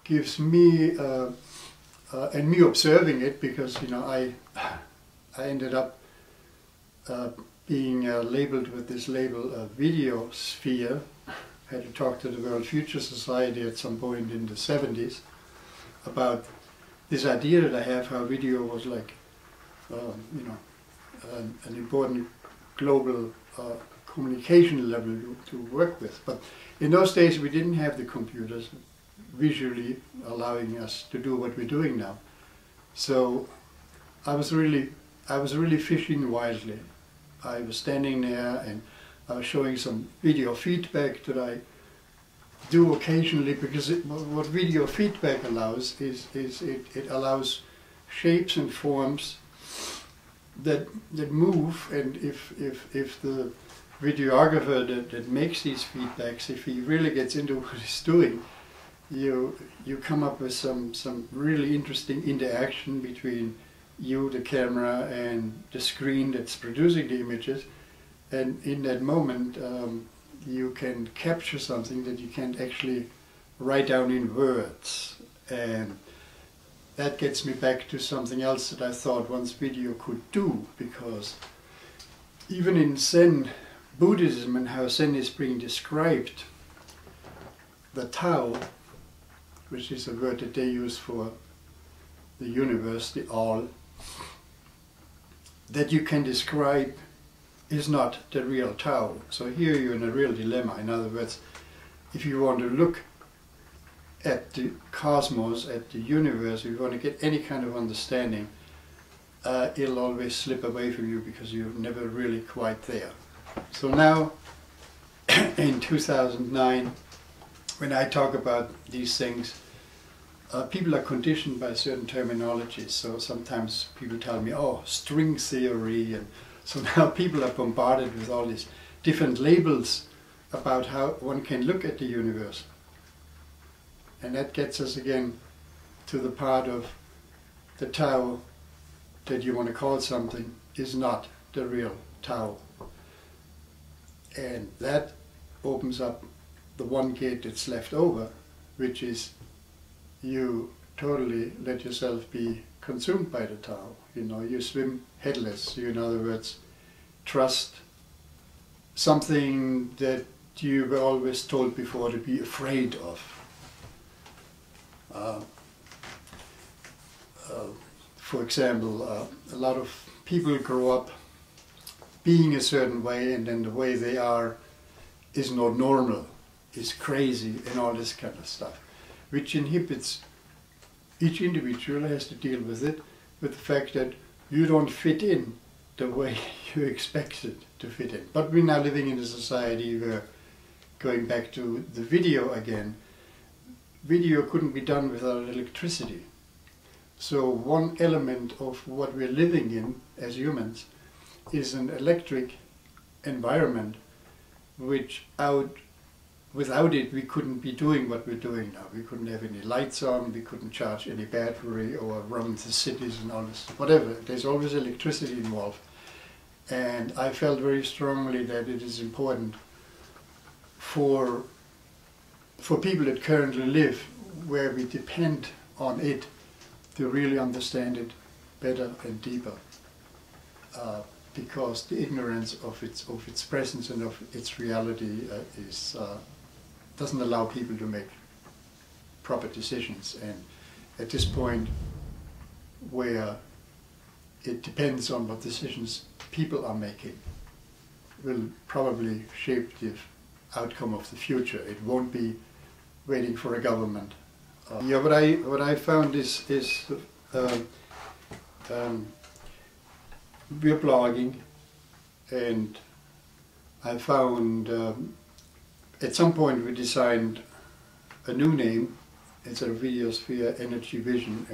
gives me, and me observing it, because I ended up being labeled with this label, Videosphere. I had to talk to the World Future Society at some point in the 70s about this idea that I have, how video was like, an important global communication level to work with. But in those days we didn't have the computers visually allowing us to do what we're doing now. So I was really fishing wildly. I was standing there and I was showing some video feedback that I do occasionally, because what video feedback allows is it allows shapes and forms that move, and if the videographer that makes these feedbacks, if he really gets into what he's doing, you come up with some really interesting interaction between you, the camera, and the screen that's producing the images. And in that moment you can capture something that you can't actually write down in words. And that gets me back to something else that I thought once video could do, because even in Zen Buddhism and how Zen is being described, the Tao, which is a word that they use for the universe, the all, that you can describe is not the real Tao. So here you're in a real dilemma. In other words, if you want to look at the cosmos, at the universe, if you want to get any kind of understanding, it'll always slip away from you because you're never really quite there. So now, in 2009, when I talk about these things, people are conditioned by certain terminologies. So sometimes people tell me, oh, string theory, and so now people are bombarded with all these different labels about how one can look at the universe. And that gets us again to the part of the Tao that you want to call something is not the real Tao. And that opens up the one gate that's left over, which is you totally let yourself be consumed by the Tao. You swim headless. You, in other words, trust something that you were always told before to be afraid of. For example, a lot of people grow up being a certain way, and then the way they are is not normal, is crazy, and all this kind of stuff, which inhibits each individual. Has to deal with it, with the fact that you don't fit in the way you expected to fit in. But we're now living in a society where, going back to the video again, video couldn't be done without electricity. So one element of what we're living in as humans is an electric environment, which without it we couldn't be doing what we're doing now. We couldn't have any lights on, we couldn't charge any battery or run the cities and all this, whatever. There's always electricity involved. And I felt very strongly that it is important for people that currently live where we depend on it to really understand it better and deeper, because the ignorance of its presence and of its reality doesn't allow people to make proper decisions. And at this point, where it depends on what decisions people are making, will probably shape the outcome of the future. It won't be waiting for a government. What I found is we're blogging, and I found at some point we designed a new name. It's a Videosphere Energy Vision,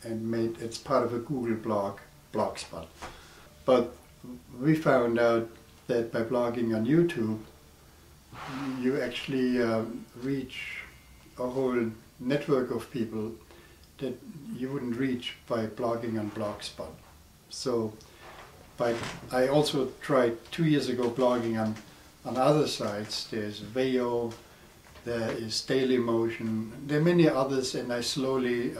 and made it's part of a Google blogspot. But we found out that by blogging on YouTube, you actually reach a whole network of people that you wouldn't reach by blogging on Blogspot. So I also tried 2 years ago blogging on other sites. There's Veo, there is Daily Motion, there are many others, and I slowly,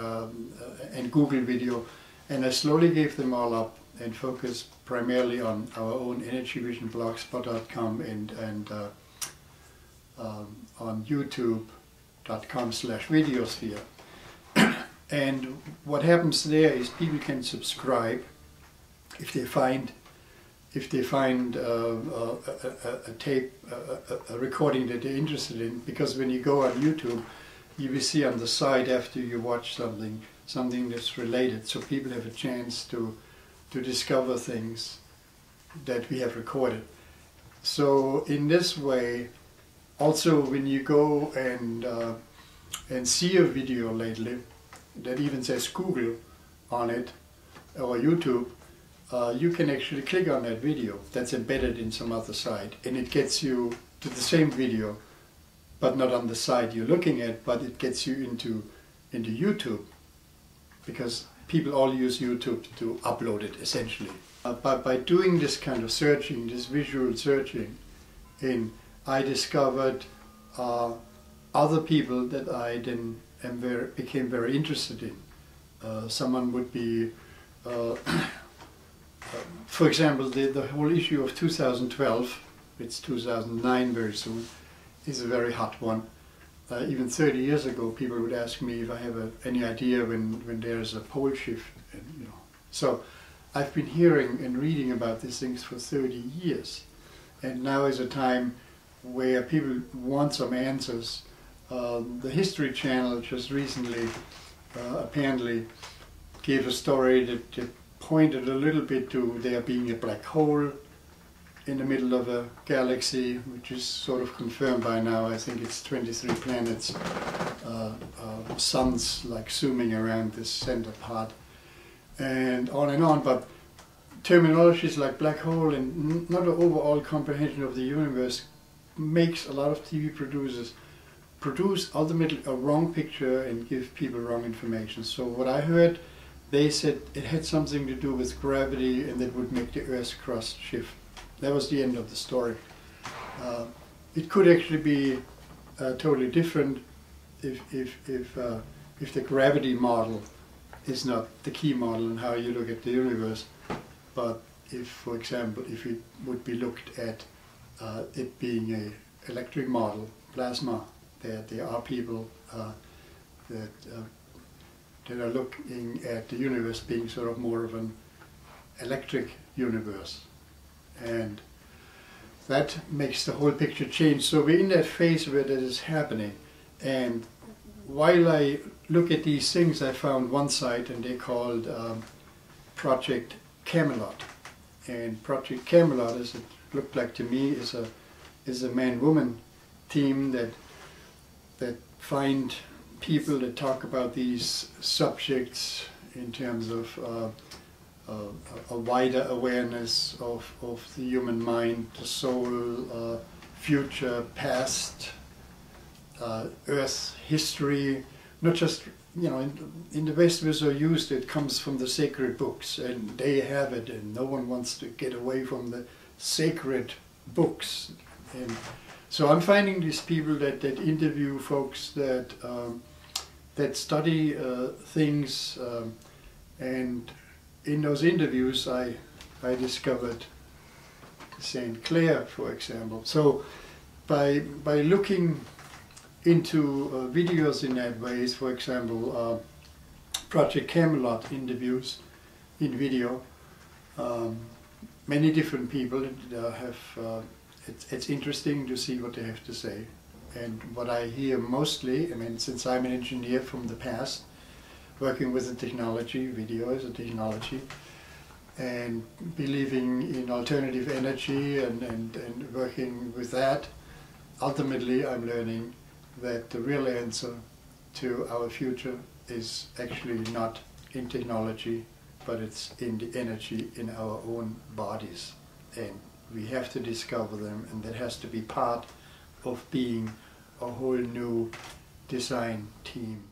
and Google Video, and I slowly gave them all up and focused primarily on our own Energy Vision blogspot.com and on youtube.com/Videosphere. And what happens there is people can subscribe if they find a tape, a recording that they're interested in, because when you go on YouTube, you will see on the side after you watch something that's related, so people have a chance to discover things that we have recorded. So in this way, also when you go and see a video lately that even says Google on it or YouTube, you can actually click on that video that's embedded in some other site, and it gets you to the same video, but not on the site you're looking at, but it gets you into YouTube, because people all use YouTube to upload it essentially. But by doing this kind of searching, this visual searching, I discovered other people that I then became very interested in. Someone would be for example, the whole issue of 2012, it's 2009 very soon, is a very hot one. Even 30 years ago, people would ask me if I have any idea when there's a pole shift. And, So I've been hearing and reading about these things for 30 years. And now is a time where people want some answers. The History Channel just recently apparently gave a story that pointed a little bit to there being a black hole in the middle of a galaxy, which is sort of confirmed by now. I think it's 23 planets, suns like zooming around this center part, and on. But terminologies like black hole and not an overall comprehension of the universe makes a lot of TV producers produce ultimately a wrong picture and give people wrong information. So what I heard, they said it had something to do with gravity and that would make the Earth's crust shift. That was the end of the story. It could actually be totally different if the gravity model is not the key model in how you look at the universe. But if, for example, if it would be looked at it being an electric model, plasma, there are people that are looking at the universe being sort of more of an electric universe. And that makes the whole picture change. So we're in that phase where that is happening. And while I look at these things, I found one site, and they're called Project Camelot. And Project Camelot, as it looked like to me, is a man-woman team that find people that talk about these subjects in terms of a wider awareness of the human mind, the soul, future, past, Earth history. Not just, in the West we're so used, it comes from the sacred books, and they have it, and no one wants to get away from the sacred books. And so I'm finding these people that interview folks that study things, and in those interviews I discovered St. Clair, for example. So by looking into videos in that way, for example, Project Camelot interviews in video, many different people have. It's interesting to see what they have to say. And what I hear mostly, since I'm an engineer from the past, working with the technology, video as a technology, and believing in alternative energy and working with that, ultimately I'm learning that the real answer to our future is actually not in technology, but it's in the energy in our own bodies. And we have to discover them, and that has to be part of being a whole new design team.